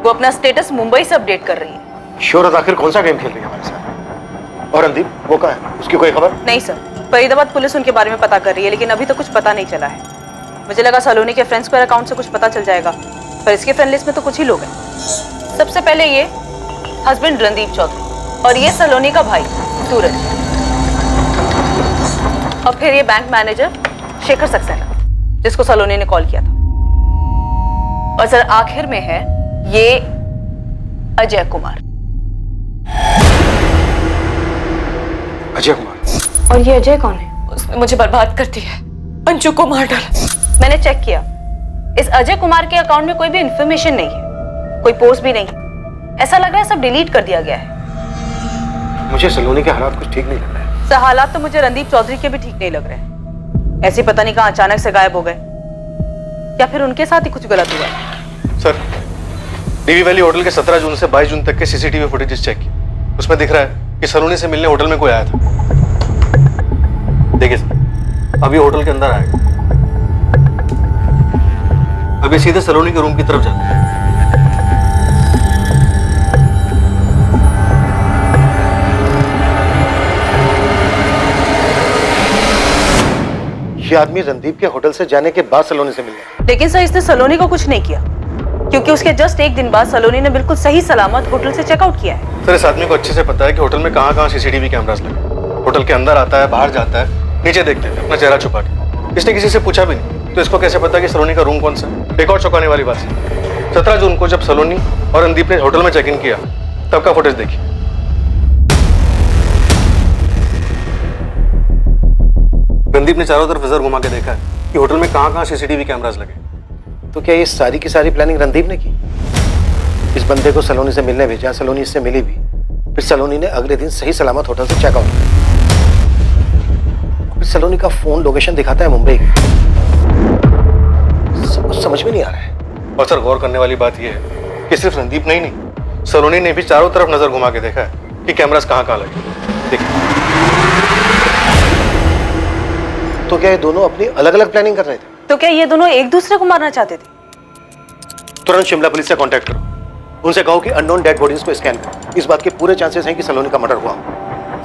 वो अपना स्टेटस मुंबई से अपडेट कर रही है। शोहरत आखिर कौन सा गेम खेल रही है हमारे साथ? और रणदीप वो कहाँ है, उसकी कोई खबर? नहीं सर, फरीदाबाद पुलिस उनके बारे में पता कर रही है, लेकिन अभी तक कुछ पता नहीं चला है। मुझे लगा सलोनी के फ्रेंड स्क्वायर अकाउंट से कुछ पता चल जाएगा, पर इसके फ्रेंड लिस्ट में तो कुछ ही लोग हैं। सबसे पहले ये हस्बैंड रणदीप चौधरी, और ये सलोनी का भाई सूरज, और फिर ये बैंक मैनेजर शेखर सक्सेना, जिसको सलोनी ने कॉल किया था। और सर आखिर में है ये अजय कुमार। अजय कुमार? और ये अजय कौन है? उसने मुझे बर्बाद कर दिया, अंजू को मार डाला। मैंने चेक किया, इस अजय कुमार के अकाउंट में कोई भी इंफॉर्मेशन नहीं है, कोई पोस्ट भी नहीं। ऐसा लग रहा है सब डिलीट कर दिया गया है। मुझे सलोनी के हालात कुछ ठीक नहीं लग रहे हैं। सर हालात तो मुझे रणदीप चौधरी के भी ठीक नहीं लग रहे हैं। ऐसे पता नहीं कहां अचानक से गायब हो गए, या फिर उनके साथ ही कुछ गलत हुआ। सर, डीवी वैली होटल के 17 जून से 22 जून तक के सीसीटीवी फुटेजेस चेक किए, उसमें दिख रहा है कि सलोनी से मिलने होटल में कोई आया था। देखिए सर, अभी होटल के अंदर आएगा, अभी सीधे सलोनी के रूम की तरफ जाता है। ये आदमी रणदीप के होटल से जाने के बाद सलोनी से मिल गया। लेकिन सर इसने सलोनी को कुछ नहीं किया, क्योंकि उसके जस्ट एक दिन बाद सलोनी ने बिल्कुल सही सलामत होटल से चेकआउट किया है। सर इस आदमी को अच्छे से पता है कि होटल में कहां-कहां सीसीटीवी कैमरास लगे। होटल के अंदर आता है, बाहर जाता है, नीचे देखते हैं अपना चेहरा छुपा के। इसने किसी से पूछा भी नहीं, तो इसको कैसे पता कि सलोनी का रूम कौन सा है? एक और चौंकाने वाली बात है, 17 जून को जब सलोनी और रणदीप ने होटल में चेक इन किया, तब का फुटेज देखिए। रणदीप ने चारों तरफ नजर घुमा के देखा है कि होटल में कहां-कहां सीसीटीवी कैमरास लगे। तो क्या ये सारी की सारी प्लानिंग रणदीप ने की? इस बंदे को सलोनी से मिलने भेजा, सलोनी इससे मिली भी, फिर सलोनी ने अगले दिन सही सलामत होटल से चेकआउट किया। फिर सलोनी का फोन लोकेशन दिखाता है मुंबई की। सब कुछ समझ में नहीं आ रहा है। और सर गौर करने वाली बात यह है कि सिर्फ रणदीप नहीं, सलोनी ने भी चारों तरफ नजर घुमा के देखा है कि कैमरास कहां-कहां लगे। देखिए, तो क्या ये दोनों अपनी अलग अलग प्लानिंग कर रहे थे? तो क्या ये दोनों एक दूसरे को मारना चाहते थे? तुरंत शिमला पुलिस से कांटेक्ट करो, उनसे कहो कि अननोन डेड बॉडीज को स्कैन करो। इस बात के पूरे चांसेस हैं कि सलोनी का मर्डर हुआ।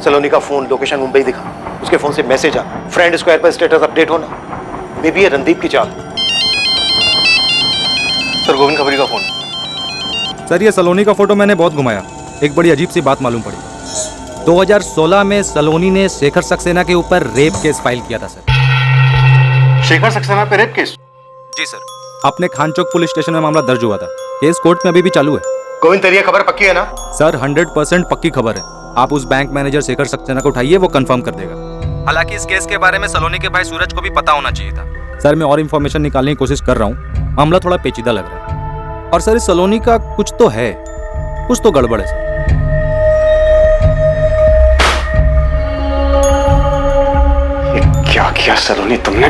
सलोनी का फोन लोकेशन मुंबई दिखा, उसके फोन से मैसेज आ, फ्रेंड स्क्वायर पर स्टेटस अपडेट होना, मे बी ये रणदीप की चाल। सर गोविंद खबरी का फोन। सर ये सलोनी का फोटो मैंने बहुत घुमाया, एक बड़ी अजीब सी बात मालूम पड़ी। 2016 में सलोनी ने शेखर सक्सेना के ऊपर रेप केस फाइल किया था सर। शेखर सक्सेना पे रेप केस? जी सर, अपने खानचौक पुलिस स्टेशन में मामला दर्ज हुआ था। केस कोर्ट में अभी भी चालू है। गोविंद तेरी खबर पक्की है ना? सर 100% पक्की खबर है। आप उस बैंक मैनेजर शेखर सक्सेना को उठाइए, वो कंफर्म कर देगा। हालांकि इस केस के बारे में सलोनी के भाई सूरज को भी पता होना चाहिए था। सर मैं और इन्फॉर्मेशन निकालने की कोशिश कर रहा हूँ, मामला थोड़ा पेचीदा लग रहा है। और सर इस सलोनी का कुछ तो है, कुछ तो गड़बड़ है सर। क्या किया सलोनी तुमने?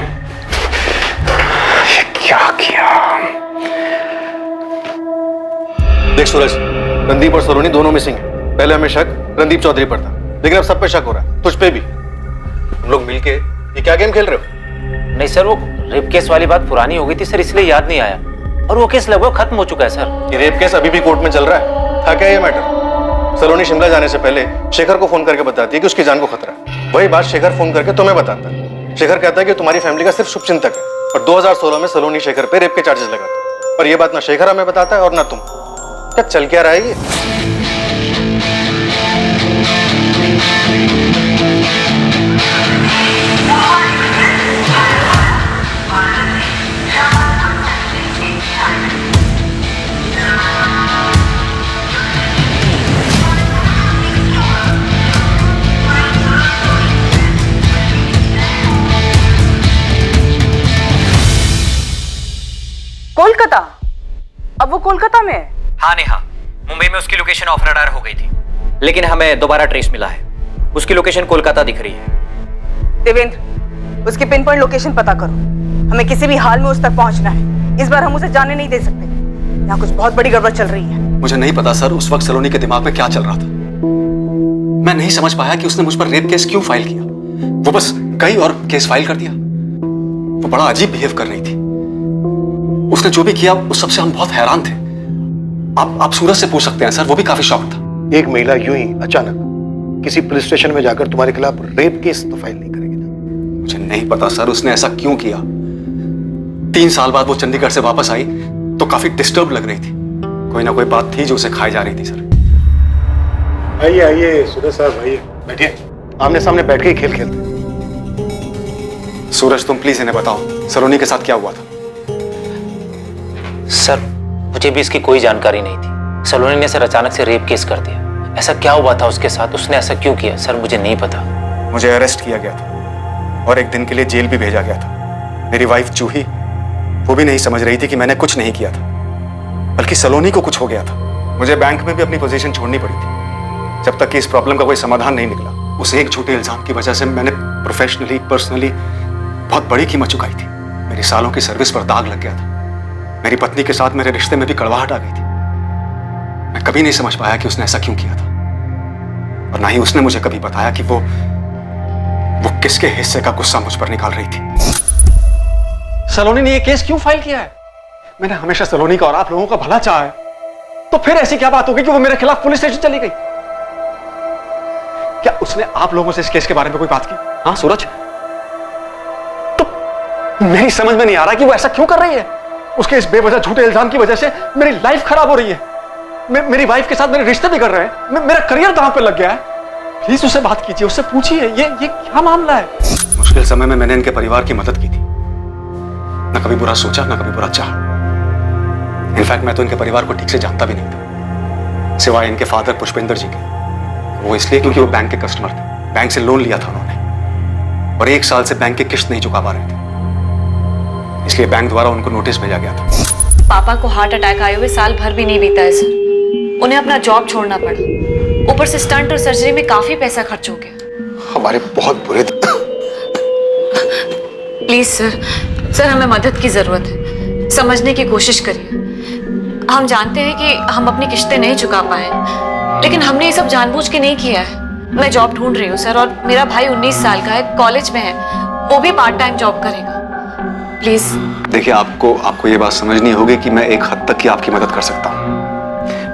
देख सूरज, रणदीप और सलोनी दोनों मिसिंग है। पहले हमें शक रणदीप चौधरी पर था, लेकिन अब सब पे शक हो रहा है, तुझ पे भी। तुम लोग मिलके ये क्या गेम खेल रहे हो? नहीं सर, वो रेप केस वाली बात पुरानी हो गई थी सर, इसलिए याद नहीं आया। और वो केस लगभग खत्म हो चुका है सर। ये रेप केस अभी भी कोर्ट में चल रहा है। था क्या ये मैटर? सलोनी शिमला जाने से पहले शेखर को फोन करके बताती है कि उसकी जान को खतरा है। वही बात शेखर फोन करके तुम्हें बताता है। शेखर कहता है कि तुम्हारी फैमिली का सिर्फ शुभचिंतक है, और 2016 में सलोनी शेखर पे रेप के चार्जेस लगाता है। और ये बात ना शेखर हमें बताता है और ना तुम। क्या चल क्या रहा है ये? कोलकाता? अब वो कोलकाता में है? हाँ नेहा, मुंबई में उसकी लोकेशन ऑफ रडार हो गई थी, लेकिन हमें दोबारा ट्रेस मिला है। उसकी लोकेशन कोलकाता दिख रही है। देवेंद्र, उसकी पिन पॉइंट लोकेशन पता करो। हमें किसी भी हाल में उस तक पहुंचना है। इस बार हम उसे जाने नहीं दे सकते। यहाँ कुछ बहुत बड़ी गड़बड़ चल रही है। मुझे नहीं पता सर उस वक्त सलोनी के दिमाग में क्या चल रहा था। मैं नहीं समझ पाया कि उसने मुझ पर रेप केस क्यों फाइल किया। वो बस गई और केस फाइल कर दिया। वो बड़ा अजीब बिहेव कर रही थी। उसने जो भी किया उस सबसे हम बहुत हैरान थे। आप सूरज से पूछ सकते हैं सर, वो भी काफी शॉक था। एक महिला यूं ही अचानक किसी पुलिस स्टेशन में जाकर तुम्हारे खिलाफ रेप केस तो फाइल नहीं करेगी ना? मुझे नहीं पता सर उसने ऐसा क्यों किया। 3 साल बाद वो चंडीगढ़ से वापस आई तो काफी डिस्टर्ब लग रही थी। कोई ना कोई बात थी जो उसे खाई जा रही थी सर। आइए आइए सूरज साहब, आइए बैठिए। आमने सामने बैठ के ही खेल खेलते। सूरज तुम प्लीज इन्हें बताओ सलोनी के साथ क्या हुआ था। सर मुझे भी इसकी कोई जानकारी नहीं थी। सलोनी ने सर अचानक से रेप केस कर दिया। ऐसा क्या हुआ था उसके साथ, उसने ऐसा क्यों किया सर, मुझे नहीं पता। मुझे अरेस्ट किया गया था और एक दिन के लिए जेल भी भेजा गया था। मेरी वाइफ जूही वो भी नहीं समझ रही थी कि मैंने कुछ नहीं किया था, बल्कि सलोनी को कुछ हो गया था। मुझे बैंक में भी अपनी पोजीशन छोड़नी पड़ी थी जब तक कि इस प्रॉब्लम का कोई समाधान नहीं निकला। उस एक झूठे इल्जाम की वजह से मैंने प्रोफेशनली पर्सनली बहुत बड़ी कीमत चुकाई थी। मेरी सालों की सर्विस पर दाग लग गया था। मेरी पत्नी के साथ मेरे रिश्ते में भी कड़वाहट आ गई थी। मैं कभी नहीं समझ पाया कि उसने ऐसा क्यों किया था, और ना ही उसने मुझे कभी बताया कि वो किसके हिस्से का गुस्सा मुझ पर निकाल रही थी। सलोनी ने ये केस क्यों फाइल किया है? मैंने हमेशा सलोनी का और आप लोगों का भला चाहा है, तो फिर ऐसी क्या बात होगी कि वो मेरे खिलाफ पुलिस स्टेशन चली गई? क्या उसने आप लोगों से इस केस के बारे में कोई बात की? हाँ सूरज, तो मेरी समझ में नहीं आ रहा कि वो ऐसा क्यों कर रही है। उसके इस बेवजह झूठे इल्जाम की वजह से मेरी लाइफ खराब हो रही है। मेरी वाइफ के साथ मेरे रिश्ते भी कर रहे हैं। मेरा करियर दांव पे लग गया है। प्लीज उससे बात कीजिए, उससे पूछिए ये क्या मामला है। मुश्किल समय में मैंने इनके परिवार की मदद की थी। ना कभी बुरा सोचा, ना कभी बुरा चाहा। इनफैक्ट मैं तो इनके परिवार को ठीक से जानता भी नहीं था, सिवाय इनके फादर पुष्पेंद्र जी के। वो इसलिए क्योंकि वो बैंक के कस्टमर थे। बैंक से लोन लिया था उन्होंने और 1 साल से बैंक की किस्त नहीं चुका पा रहे थे, इसलिए बैंक द्वारा उनको नोटिस भेजा गया था। पापा को हार्ट अटैक आए हुए साल भर भी नहीं बीता है सर। उन्हें अपना जॉब छोड़ना पड़ा। ऊपर से स्टंट और सर्जरी में काफी पैसा खर्च हो गया। हमारे बहुत बुरे प्लीज सर हमें मदद की जरूरत है। समझने की कोशिश करिए। हम जानते हैं कि हम अपनी किस्तें नहीं चुका पाए, लेकिन हमने ये सब जानबूझ के नहीं किया है। मैं जॉब ढूंढ रही हूँ सर, और मेरा भाई 19 साल का है, कॉलेज में है। वो भी पार्ट टाइम जॉब करेगा। प्लीज देखिए, आपको ये बात समझनी होगी कि मैं एक हद तक की आपकी मदद कर सकता हूँ।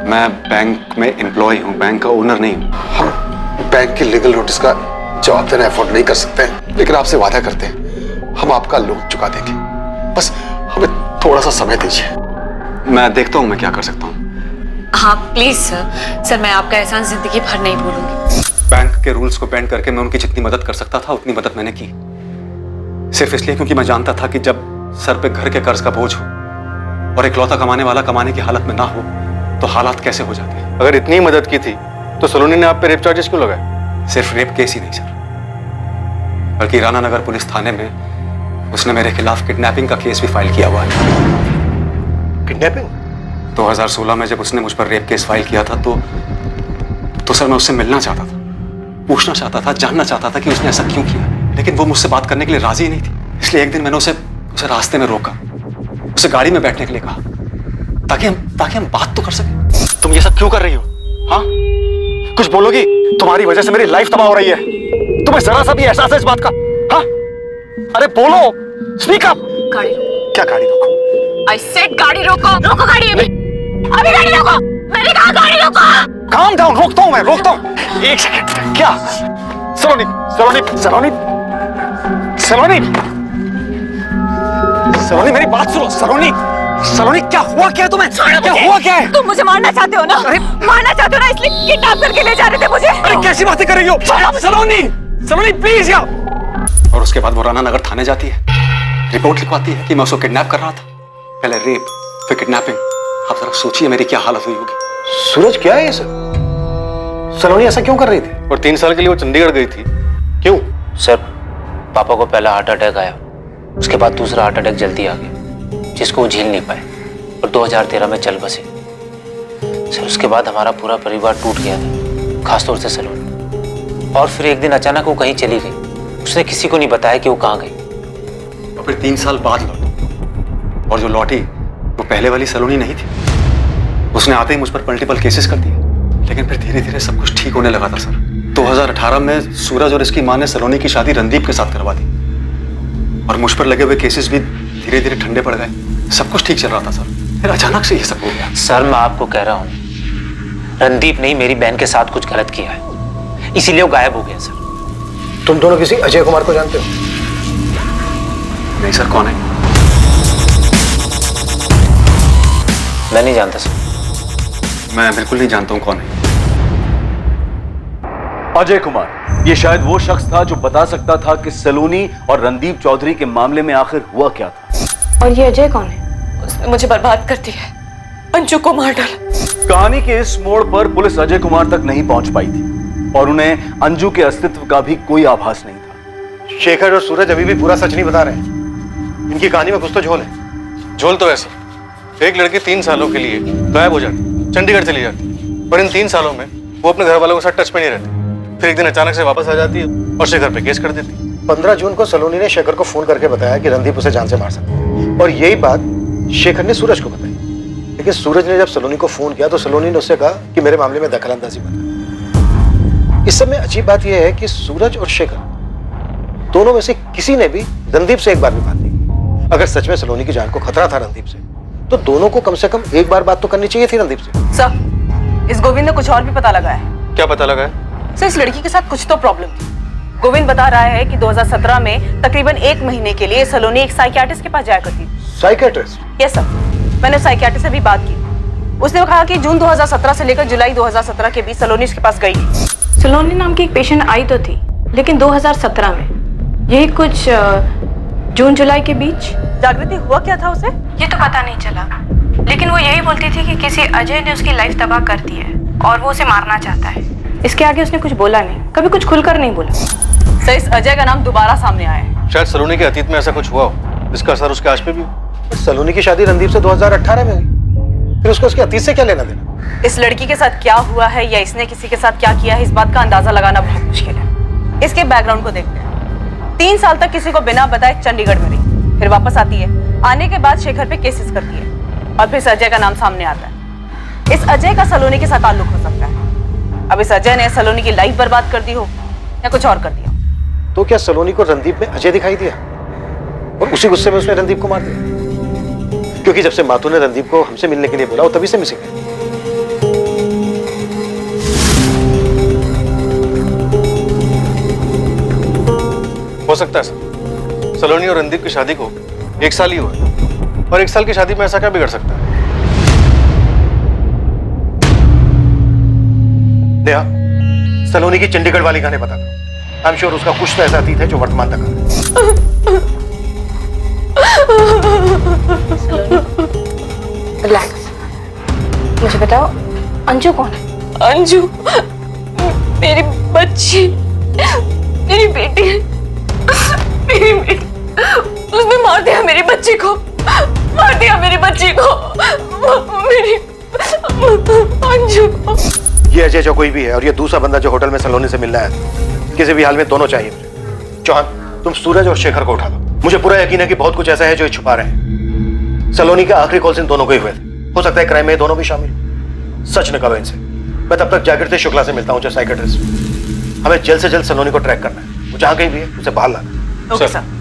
मैं बैंक में एम्प्लॉय हूँ, बैंक का ओनर नहीं हूँ। हम बैंक की लीगल नोटिस का जवाब देना अफोर्ड नहीं कर सकते, लेकिन आपसे वादा करते हैं हम आपका लोन चुका देंगे। बस हमें थोड़ा सा समय दीजिए। मैं देखता हूँ मैं क्या कर सकता हूँ। हाँ प्लीज सर मैं आपका एहसान जिंदगी भर नहीं भूलूंगी। बैंक के रूल्स को बेंड करके मैं उनकी जितनी मदद कर सकता था उतनी मदद मैंने की, सिर्फ इसलिए क्योंकि मैं जानता था कि जब सर पे घर के कर्ज का बोझ हो और इकलौता कमाने वाला कमाने की हालत में ना हो तो हालात कैसे हो जाते हैं। अगर इतनी मदद की थी तो सलोनी ने आप पे रेप चार्जेस क्यों लगाए? सिर्फ रेप केस ही नहीं सर, बल्कि राणा नगर पुलिस थाने में उसने मेरे खिलाफ किडनैपिंग का केस भी फाइल किया हुआ है। किडनैपिंग? 2016 में जब उसने मुझ पर रेप केस फाइल किया था तो सर मैं उससे मिलना चाहता था, पूछना चाहता था, जानना चाहता था कि उसने ऐसा क्यों किया, लेकिन वो मुझसे बात करने के लिए राजी ही नहीं थी। इसलिए एक दिन मैंने उसे रास्ते में रोका, उसे गाड़ी में बैठने के लिए कहा ताकि हम बात तो कर सकें। तुम ये सब क्यों कर रही हो? हाँ, कुछ बोलोगी? तुम्हारी वजह से मेरी लाइफ तबाह हो रही है। तुम्हें जरा सा भी एहसास है इस बात का? हाँ, अरे बोलो, स्पीक अप। गाड़ी रोको। क्या गाड़ी रोको? आई सेड गाड़ी रोको। रोको गाड़ी अभी। अभी गाड़ी रोको। मैंने कहा गाड़ी रोको। काम डाउन, रोकता हूं मैं, रोकता हूं। एक सेकंड। क्या? सलोनी, सलोनी, सलोनी, सलोनी, सलोनी, मेरी बात सुनो। सलोनी, सलोनी, क्या हुआ? क्या तुम्हें? क्या हुआ? क्या है? तुम मुझे मारना चाहते हो ना? मारना चाहते हो ना, इसलिए किडनैप करके ले जा रहे थे मुझे। अरे कैसी बातें कर रही हो? सलोनी, सलोनी प्लीज यार। और उसके बाद वो राना नगर थाने जाती है, रिपोर्ट लिखवाती है कि मैं उसको किडनैप कर रहा था। पहले रेप, फिर किडनैपिंग। आप जरा सोचिए मेरी क्या हालत हुई होगी। सूरज, क्या है ये सब? सलोनी ऐसा क्यों कर रही थी? और 3 साल के लिए वो चंडीगढ़ गई थी, क्यों? सर, पापा को पहला हार्ट अटैक आया, उसके बाद दूसरा हार्ट अटैक जल्दी आ गया, जिसको वो झेल नहीं पाए और 2013 में चल बसे। सर, उसके बाद हमारा पूरा परिवार टूट गया था, खासतौर से सलोनी। और फिर एक दिन अचानक वो कहीं चली गई। उसने किसी को नहीं बताया कि वो कहाँ गई। और फिर 3 साल बाद लौटी, और जो लौटी वो पहले वाली सलोनी नहीं थी। उसने आते ही मुझ पर मल्टीपल केसेस कर दिए, लेकिन फिर धीरे धीरे सब कुछ ठीक होने लगा था सर। 2018 में सूरज और इसकी मां ने सलोनी की शादी रणदीप के साथ करवा दी, और मुझ पर लगे हुए केसेस भी धीरे धीरे ठंडे पड़ गए। सब कुछ ठीक चल रहा था सर, फिर अचानक से ये सब हो गया। सर, मैं आपको कह रहा हूँ, रणदीप ने मेरी बहन के साथ कुछ गलत किया है, इसीलिए वो गायब हो गया। सर, तुम दोनों किसी अजय कुमार को जानते हो? नहीं सर, कौन है? मैं नहीं जानता सर। मैं बिल्कुल नहीं जानता हूँ कौन है। अजय कुमार, ये शायद वो शख्स था जो बता सकता था कि सलोनी और रणदीप चौधरी के मामले में आखिर हुआ क्या था। और ये अजय कौन है? उसने मुझे बर्बाद कर दिया, अंजू को मार डाला। कहानी के इस मोड़ पर पुलिस अजय कुमार तक नहीं पहुंच पाई थी, और उन्हें अंजू के अस्तित्व का भी कोई आभास नहीं था। शेखर और सूरज अभी भी पूरा सच नहीं बता रहे हैं। इनकी कहानी में कुछ तो झोल है। झोल तो ऐसा, एक लड़की 3 सालों के लिए गायब हो जाती, चंडीगढ़ चली जाती, पर इन 3 सालों में वो अपने घर वालों के साथ टच में नहीं रहती। फिर एक दिन अचानक से वापस आ जाती है और शेखर पे केस कर देती। 15 जून को सलोनी ने शेखर को फोन करके बताया कि रणदीप उसे जान से मार सकता है, और यही बात शेखर ने सूरज को बताई। लेकिन सूरज ने जब सलोनी को फोन किया तो सलोनी ने उससे कहा कि मेरे मामले में दखलंदाजी बता। इस सब में अजीब बात यह है कि सूरज और शेखर दोनों में से किसी ने भी रणदीप से एक बार भी बात नहीं की। अगर सच में सलोनी की जान को खतरा था रणदीप से, तो दोनों को कम से कम एक बार बात तो करनी चाहिए थी रणदीप से। सर, इस गोविंद ने कुछ और भी पता लगाया है। क्या पता लगा है? सर, इस लड़की के साथ कुछ तो प्रॉब्लम थी। गोविंद बता रहा है कि 2017 में तकरीबन 1 महीने के लिए सलोनी एक साइकियाट्रिस्ट के पास जाया करती थी। साइकियाट्रिस्ट? यस सर, मैंने साइकियाट्रिस्ट से भी बात की। उसने कहा कि जून 2017 से लेकर जुलाई 2017 के बीच सलोनी उसके पास गई थी। सलोनी नाम की एक पेशेंट आई तो थी, लेकिन 2017 में, यही कुछ जून जुलाई के बीच। जागृति, हुआ क्या था उसे? ये तो पता नहीं चला, लेकिन वो यही बोलती थी कि किसी अजय ने उसकी लाइफ तबाह कर दी है और वो उसे मारना चाहता है। इसके आगे उसने कुछ बोला नहीं, कभी कुछ खुलकर नहीं बोला। सर, इस अजय का नाम दोबारा सामने आया है। शायद सलोनी के अतीत में ऐसा कुछ हुआ हो जिसका असर उसके आज पे भी हो। सलोनी की शादी रणदीप से 2018 में हुई, फिर उसको उसके अतीत से क्या लेना देना? इस लड़की के साथ क्या हुआ है या इसने किसी के साथ क्या किया है, इस बात का अंदाजा लगाना बहुत मुश्किल है। इसके बैकग्राउंड को देखते हैं। 3 साल तक किसी को बिना बताए चंडीगढ़ में रही, फिर वापस आती है। आने के बाद शेखर पे केसेस करती है, और फिर इस अजय का नाम सामने आता है। इस अजय का सलोनी के साथ ताल्लुक हो सकता है। अब इस अजय ने सलोनी की लाइफ बर्बाद कर दी हो या कुछ और कर दिया। तो क्या सलोनी को रणदीप में अजय दिखाई दिया और उसी गुस्से में उसने रणदीप को मार दिया? क्योंकि जब से मातू ने रणदीप को हमसे मिलने के लिए बोला, वो तभी से मिसिंग है। हो सकता है सर, सलोनी और रणदीप की शादी को 1 साल ही हुआ है, और 1 साल की शादी में ऐसा क्या बिगड़ सकता है? नेहा, सलोनी की चंडीगढ़ वाली कहानी बता दो। आई एम श्योर उसका कुछ तो ऐसा अतीत है जो वर्तमान तक आ रिलैक्स। मुझे बताओ, अंजू कौन है? अंजू मेरी बच्ची, मेरी बेटी, मेरी बेटी। उसने मार दिया मेरी बच्ची को, मार दिया मेरी बच्ची को, मेरी अंजू को। ये अजय जो कोई भी है, और ये दूसरा बंदा जो होटल में सलोनी से मिलना है, किसी भी हाल में दोनों चाहिए मुझे। चौहान, तुम सूरज और शेखर को उठा दो। मुझे पूरा यकीन है कि बहुत कुछ ऐसा है जो ये छुपा रहे हैं। सलोनी के आखिरी कॉल्स इन दोनों को ही हुए थे। हो सकता है क्राइम में दोनों भी शामिल। सच निकालो इनसे। मैं तब तक जागृति शुक्ला से मिलता हूँ, जो साइकेट्रिस्ट। हमें जल्द से जल्द सलोनी को ट्रैक करना है। वो जहां कहीं भी है उसे बाहर लाना। Okay sir.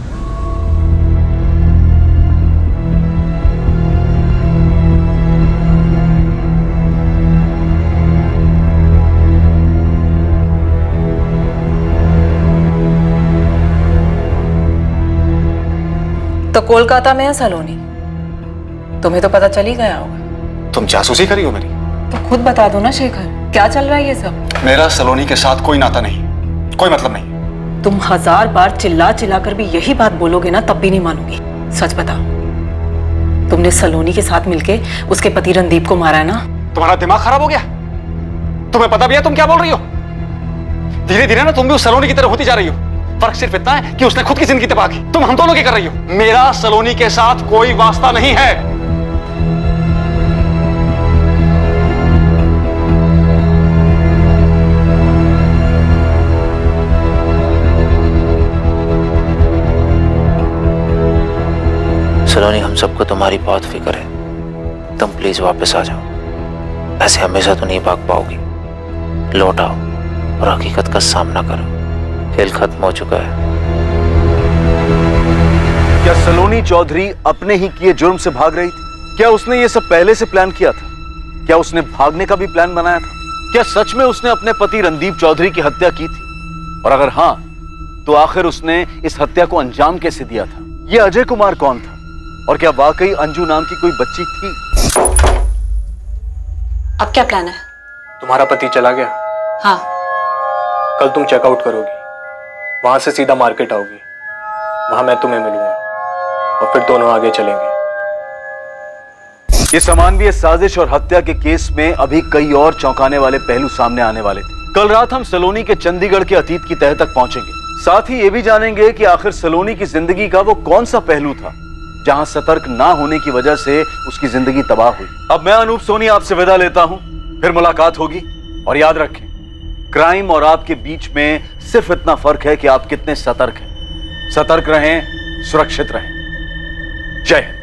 तो कोलकाता में है सलोनी, तुम्हें तो पता चल ही गया होगा। तुम जासूसी करी हो मेरी? तो खुद बता दो ना शेखर, क्या चल रहा है ये सब? मेरा सलोनी के साथ कोई नाता नहीं, कोई मतलब नहीं। तुम 1000 बार चिल्ला चिल्ला कर भी यही बात बोलोगे ना, तब भी नहीं मानूंगी। सच बताओ, तुमने सलोनी के साथ मिलके उसके पति रणदीप को मारा है ना? तुम्हारा दिमाग खराब हो गया? तुम्हें पता भी है तुम क्या बोल रही हो? धीरे धीरे ना तुम भी उस सलोनी की तरह होती जा रही हो। फर्क सिर्फ इतना है कि उसने खुद की जिंदगी तबाह की, तुम हम दोनों की कर रही हो। मेरा सलोनी के साथ कोई वास्ता नहीं है। सलोनी, हम सबको तुम्हारी बहुत फिक्र है। तुम प्लीज वापस आ जाओ। ऐसे हमेशा तो नहीं भाग पाओगी। लौट आओ और हकीकत का सामना करो। खेल खत्म हो चुका है। क्या सलोनी चौधरी अपने ही किए जुर्म से भाग रही थी? क्या उसने ये सब पहले से प्लान किया था? क्या उसने भागने का भी प्लान बनाया था? क्या सच में उसने अपने पति रणदीप चौधरी की हत्या की थी? और अगर हां, तो आखिर उसने इस हत्या को अंजाम कैसे दिया था? यह अजय कुमार कौन था? और क्या वाकई अंजू नाम की कोई बच्ची थी? अब क्या प्लान है? तुम्हारा पति चला गया, हाँ। कल तुम चेकआउट करोगी, वहां से सीधा मार्केट आओगी, वहां मैं तुम्हें मिलूंगा और फिर दोनों आगे चलेंगे। ये समानवीय साजिश और हत्या के केस में अभी कई और चौंकाने वाले पहलू सामने आने वाले थे। कल रात हम सलोनी के चंडीगढ़ के अतीत की तह तक पहुंचेंगे। साथ ही ये भी जानेंगे कि आखिर सलोनी की जिंदगी का वो कौन सा पहलू था जहां सतर्क ना होने की वजह से उसकी जिंदगी तबाह हुई। अब मैं अनूप सोनी आपसे विदा लेता हूं, फिर मुलाकात होगी। और याद रखें, क्राइम और आपके बीच में सिर्फ इतना फर्क है कि आप कितने सतर्क हैं। सतर्क रहें, सुरक्षित रहें। जय हिंद।